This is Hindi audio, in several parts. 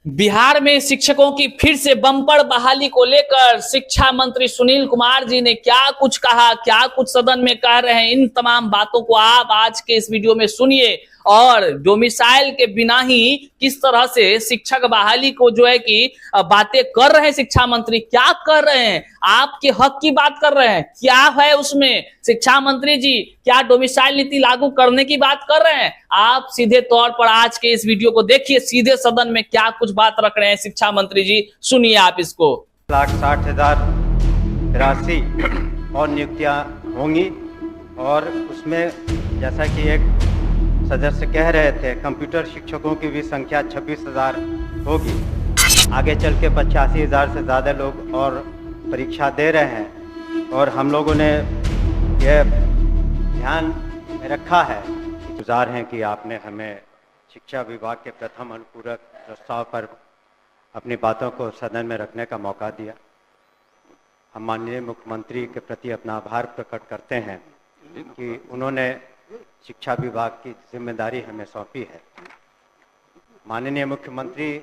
बिहार में शिक्षकों की फिर से बम्पर बहाली को लेकर शिक्षा मंत्री सुनील कुमार जी ने क्या कुछ कहा, क्या कुछ सदन में कह रहे हैं, इन तमाम बातों को आप आज के इस वीडियो में सुनिए। और डोमिसाइल के बिना ही किस तरह से शिक्षक बहाली को जो है कि बातें कर रहे हैं शिक्षा मंत्री, क्या कर रहे हैं, आपके हक की बात कर रहे हैं, क्या है उसमें शिक्षा मंत्री जी, क्या डोमिसाइल नीति लागू करने की बात कर रहे हैं। आप सीधे तौर पर आज के इस वीडियो को देखिए, सीधे सदन में क्या कुछ बात रख रहे हैं शिक्षा मंत्री जी, सुनिए आप इसको। 1,60,000 राशि और नियुक्तियां होंगी और उसमें जैसा कि एक सदस्य कह रहे थे, कंप्यूटर शिक्षकों की भी संख्या 26,000 होगी। आगे चल के 85,000 से ज़्यादा लोग और परीक्षा दे रहे हैं और हम लोगों ने यह ध्यान में रखा है, गुजार हैं कि आपने हमें शिक्षा विभाग के प्रथम अनुपूरक प्रस्ताव पर अपनी बातों को सदन में रखने का मौका दिया। हम माननीय मुख्यमंत्री के प्रति अपना आभार प्रकट करते हैं कि उन्होंने शिक्षा विभाग की जिम्मेदारी हमें सौंपी है। माननीय मुख्यमंत्री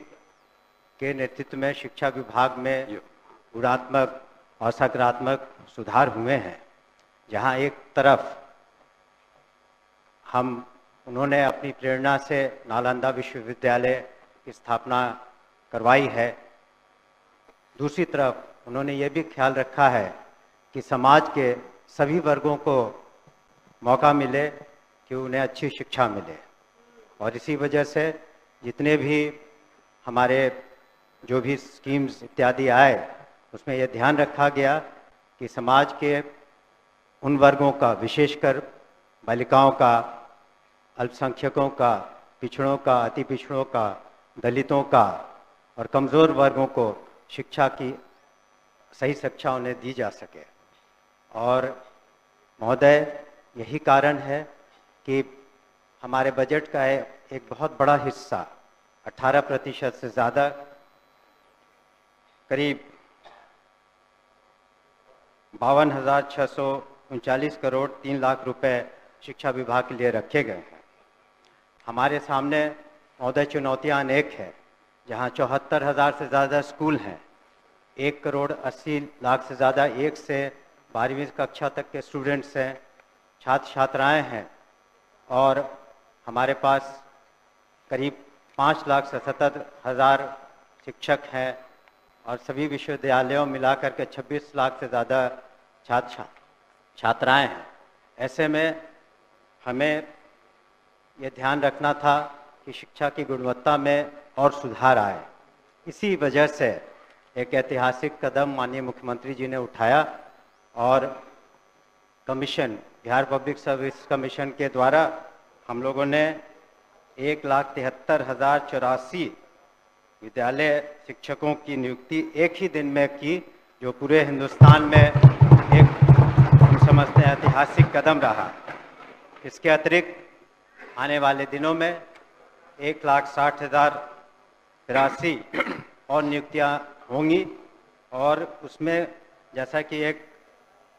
के नेतृत्व में शिक्षा विभाग में गुणात्मक और सकारात्मक सुधार हुए हैं। जहां एक तरफ उन्होंने अपनी प्रेरणा से नालंदा विश्वविद्यालय की स्थापना करवाई है, दूसरी तरफ उन्होंने ये भी ख्याल रखा है कि समाज के सभी वर्गों को मौका मिले कि उन्हें अच्छी शिक्षा मिले। और इसी वजह से जितने भी हमारे जो भी स्कीम्स इत्यादि आए, उसमें यह ध्यान रखा गया कि समाज के उन वर्गों का, विशेषकर बालिकाओं का, अल्पसंख्यकों का, पिछड़ों का, अति पिछड़ों का, दलितों का और कमज़ोर वर्गों को शिक्षा की सही शिक्षा उन्हें दी जा सके। और महोदय, यही कारण है कि हमारे बजट का एक बहुत बड़ा हिस्सा 18% से ज़्यादा, करीब 52,639 करोड़ 3 लाख रुपए शिक्षा विभाग के लिए रखे गए हैं। हमारे सामने महोदय चुनौतियां अनेक हैं, जहां 74,000 से ज़्यादा स्कूल हैं, 1,80,00,000 से ज़्यादा 1 से 12वीं कक्षा तक के स्टूडेंट्स हैं, छात्र छात्राएं हैं और हमारे पास करीब 5,77,000 शिक्षक हैं और सभी विश्वविद्यालयों मिलाकर के 26 लाख से ज़्यादा छात्र छात्राएं हैं। ऐसे में हमें ये ध्यान रखना था कि शिक्षा की गुणवत्ता में और सुधार आए। इसी वजह से एक ऐतिहासिक कदम माननीय मुख्यमंत्री जी ने उठाया और commission, Bihar public service commission के द्वारा हम लोगों ने 1,73,084 विद्यालय शिक्षकों की नियुक्ति एक ही दिन में की, जो पूरे हिंदुस्तान में एक हम समझते हैं ऐतिहासिक कदम रहा। इसके अतिरिक्त आने वाले दिनों में 1,60,000 राशि और नियुक्तियां होंगी और उसमें जैसा कि एक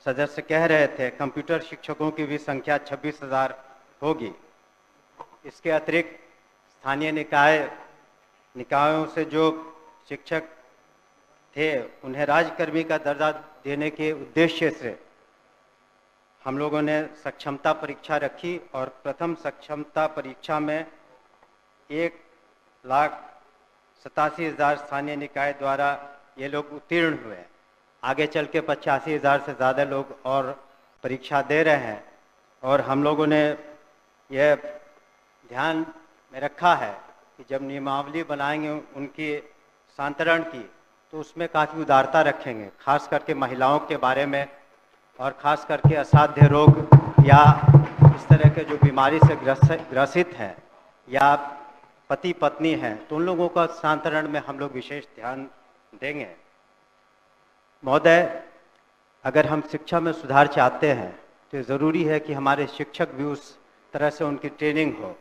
सदस्य कह रहे थे, कंप्यूटर शिक्षकों की भी संख्या 26,000 होगी। इसके अतिरिक्त स्थानीय निकायों से जो शिक्षक थे उन्हें राज्यकर्मी का दर्जा देने के उद्देश्य से हम लोगों ने सक्षमता परीक्षा रखी और प्रथम सक्षमता परीक्षा में 1,87,000 स्थानीय निकाय द्वारा ये लोग उत्तीर्ण हुए। आगे चल के 85,000 से ज़्यादा लोग और परीक्षा दे रहे हैं और हम लोगों ने यह ध्यान में रखा है कि जब नियमावली बनाएंगे उनकी सांतरण की, तो उसमें काफ़ी उदारता रखेंगे, खास करके महिलाओं के बारे में और ख़ास करके असाध्य रोग या इस तरह के जो बीमारी से ग्रसित हैं या पति पत्नी हैं, तो उन लोगों का सांतरण में हम लोग विशेष ध्यान देंगे। महोदय, अगर हम शिक्षा में सुधार चाहते हैं तो ज़रूरी है कि हमारे शिक्षक भी उस तरह से उनकी ट्रेनिंग हो।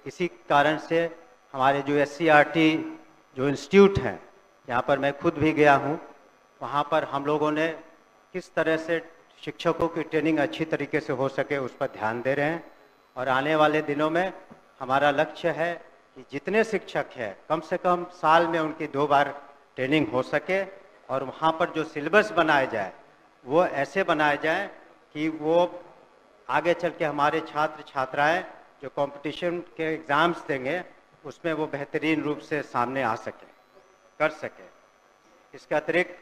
इसी कारण से हमारे जो SCRT जो इंस्टीट्यूट हैं, यहाँ पर मैं खुद भी गया हूँ, वहाँ पर हम लोगों ने किस तरह से शिक्षकों की ट्रेनिंग अच्छी तरीके से हो सके उस पर ध्यान दे रहे हैं और आने वाले दिनों में हमारा लक्ष्य है कि जब नियमावली बनाएंगे उनकी सांतरण की, तो उसमें काफ़ी उदारता रखेंगे, खास करके महिलाओं के बारे में और ख़ास करके असाध्य रोग या इस तरह के जो बीमारी से ग्रसित हैं या पति पत्नी हैं, तो उन लोगों का सांतरण में हम लोग विशेष ध्यान देंगे। महोदय, अगर हम शिक्षा में सुधार चाहते हैं तो ज़रूरी है कि हमारे शिक्षक भी उस तरह से उनकी ट्रेनिंग हो। इसी कारण से हमारे जो SCRT जो इंस्टीट्यूट हैं, यहाँ पर मैं खुद भी गया हूँ, वहाँ पर हम लोगों ने किस तरह से शिक्षकों की ट्रेनिंग अच्छी तरीके से हो सके उस पर ध्यान दे रहे हैं और आने वाले दिनों में हमारा लक्ष्य है कि जितने शिक्षक हैं कम से कम साल में उनकी 2 बार ट्रेनिंग हो सके और वहाँ पर जो सिलेबस बनाया जाए वो ऐसे बनाया जाए कि वो आगे चल के हमारे छात्र छात्राएं जो कंपटीशन के एग्ज़ाम्स देंगे उसमें वो बेहतरीन रूप से सामने आ सके, कर सके। इसके अतिरिक्त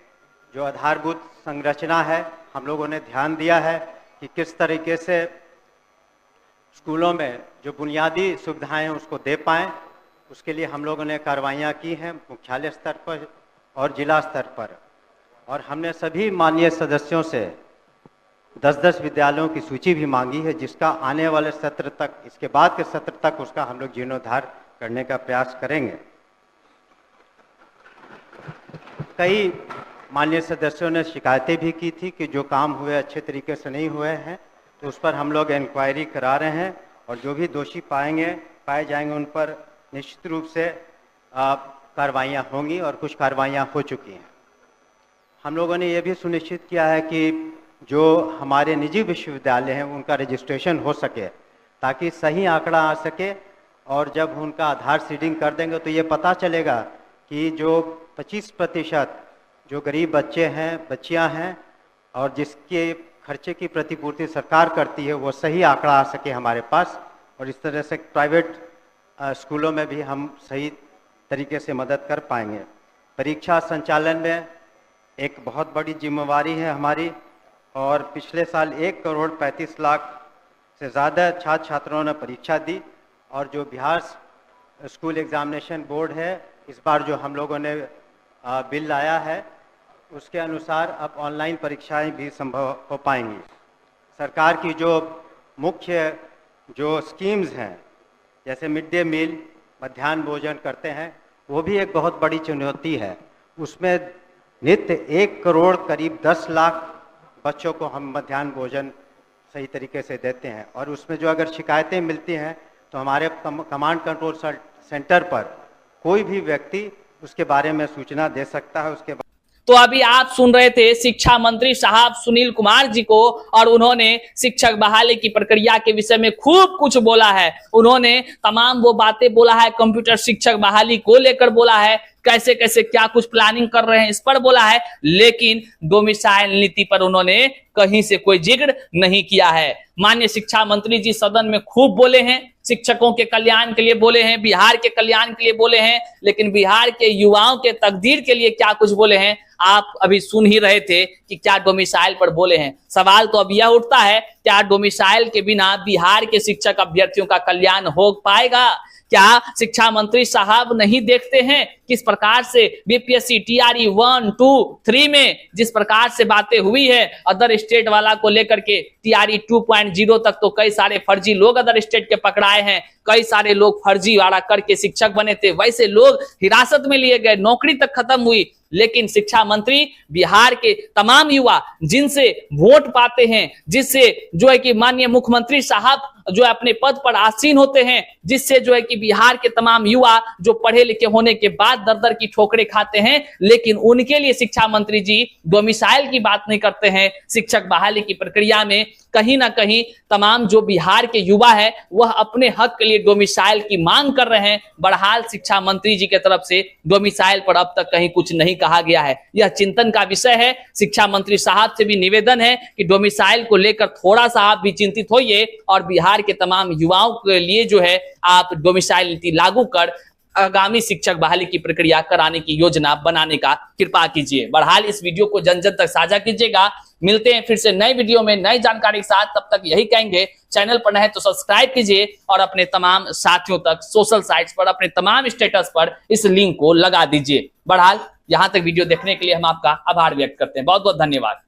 जो आधारभूत संरचना है, हम लोगों ने ध्यान दिया है कि किस तरीके से स्कूलों में जो बुनियादी सुविधाएं हैं उसको दे पाएँ। उसके लिए हम लोगों ने कार्रवाइयाँ की हैं मुख्यालय स्तर पर और जिला स्तर पर, और हमने सभी माननीय सदस्यों से 10-10 विद्यालयों की सूची भी मांगी है, जिसका आने वाले सत्र तक, इसके बाद के सत्र तक उसका हम लोग जीर्णोद्धार करने का प्रयास करेंगे। कई माननीय सदस्यों ने शिकायतें भी की थी कि जो काम हुए अच्छे तरीके से नहीं हुए हैं, तो उस पर हम लोग इंक्वायरी करा रहे हैं और जो भी दोषी पाए जाएंगे उन पर निश्चित रूप से कार्रवाइयाँ होंगी और कुछ कार्रवाइयाँ हो चुकी हैं। हम लोगों ने ये भी सुनिश्चित किया है कि जो हमारे निजी विश्वविद्यालय हैं उनका रजिस्ट्रेशन हो सके, ताकि सही आंकड़ा आ सके, और जब उनका आधार सीडिंग कर देंगे तो ये पता चलेगा कि जो 25% जो गरीब बच्चे हैं, बच्चियां हैं और जिसके खर्चे की प्रतिपूर्ति सरकार करती है, वो सही आंकड़ा आ सके हमारे पास, और इस तरह से प्राइवेट स्कूलों में भी हम सही तरीके से मदद कर पाएंगे। परीक्षा संचालन में एक बहुत बड़ी जिम्मेवारी है हमारी, और पिछले साल 1,35,00,000 से ज़्यादा छात्र छात्राओं ने परीक्षा दी, और जो बिहार स्कूल एग्जामिनेशन बोर्ड है, इस बार जो हम लोगों ने बिल लाया है उसके अनुसार अब ऑनलाइन परीक्षाएं भी संभव हो पाएंगी। सरकार की जो मुख्य जो स्कीम्स हैं, जैसे मिड डे मील, मध्याह्न भोजन करते हैं, वो भी एक बहुत बड़ी चुनौती है। उसमें नित्य 1 करोड़ करीब 10 लाख बच्चों को हम मध्याह्न भोजन सही तरीके से देते हैं, और उसमें जो अगर शिकायतें मिलती हैं तो हमारे कमांड कंट्रोल सेंटर पर कोई भी व्यक्ति उसके बारे में सूचना दे सकता है। उसके तो अभी आप सुन रहे थे शिक्षा मंत्री साहब सुनील कुमार जी को, और उन्होंने शिक्षक बहाली की प्रक्रिया के विषय में खूब कुछ बोला है। उन्होंने तमाम वो बातें बोला है, कंप्यूटर शिक्षक बहाली को लेकर बोला है, कैसे कैसे क्या कुछ प्लानिंग कर रहे हैं इस पर बोला है, लेकिन डोमिसाइल नीति पर उन्होंने कहीं से कोई जिक्र नहीं किया है। माननीय शिक्षा मंत्री जी सदन में खूब बोले हैं, शिक्षकों के कल्याण के लिए बोले हैं, बिहार के कल्याण के लिए बोले हैं, लेकिन बिहार के युवाओं के तकदीर के लिए क्या कुछ बोले हैं आप अभी सुन ही रहे थे कि क्या डोमिसाइल पर बोले हैं। सवाल तो अब यह उठता है, क्या डोमिसाइल के बिना बिहार के शिक्षक अभ्यर्थियों का कल्याण हो पाएगा? क्या शिक्षा मंत्री साहब नहीं देखते हैं किस प्रकार से बीपीएससी टीआरई 1, 2, 3 में जिस प्रकार से बातें हुई है अदर स्टेट वाला को लेकर के, टीआरई 2.0 तक तो कई सारे फर्जी लोग अदर स्टेट के पकड़ाए हैं, कई सारे लोग फर्जी वाला करके शिक्षक बने थे, वैसे लोग हिरासत में लिए गए, नौकरी तक खत्म हुई। लेकिन शिक्षा मंत्री बिहार के तमाम युवा जिनसे वोट पाते हैं, जिससे जो है कि माननीय मुख्यमंत्री साहब जो अपने पद पर आसीन होते हैं, जिससे जो है कि बिहार के तमाम युवा जो पढ़े लिखे होने के बाद दर दर की ठोकरें खाते हैं, लेकिन उनके लिए शिक्षा मंत्री जी डोमिसाइल की बात नहीं करते हैं। शिक्षक बहाली की प्रक्रिया में कहीं ना कहीं तमाम जो बिहार के युवा है वह अपने हक के लिए डोमिसाइल की मांग कर रहे हैं। बहरहाल शिक्षा मंत्री जी की तरफ से डोमिसाइल पर अब तक कहीं कुछ नहीं कहा गया है, यह चिंतन का विषय है। शिक्षा मंत्री साहब से भी निवेदन है कि डोमिसाइल को लेकर थोड़ा सा आप भी चिंतित होइए और बिहार के तमाम युवाओं के लिए जो है आप डोमिसाइल नीति लागू कर आगामी शिक्षक बहाली की प्रक्रिया कराने की योजना बनाने का कृपा कीजिए। बहरहाल इस वीडियो को जन जन तक साझा कीजिएगा। मिलते हैं फिर से नए वीडियो में नई जानकारी के साथ, तब तक यही कहेंगे, चैनल पर नए तो सब्सक्राइब कीजिए और अपने तमाम साथियों तक सोशल साइट्स पर अपने तमाम स्टेटस पर इस लिंक को लगा दीजिए। बहरहाल यहां तक वीडियो देखने के लिए हम आपका आभार व्यक्त करते हैं। बहुत बहुत धन्यवाद।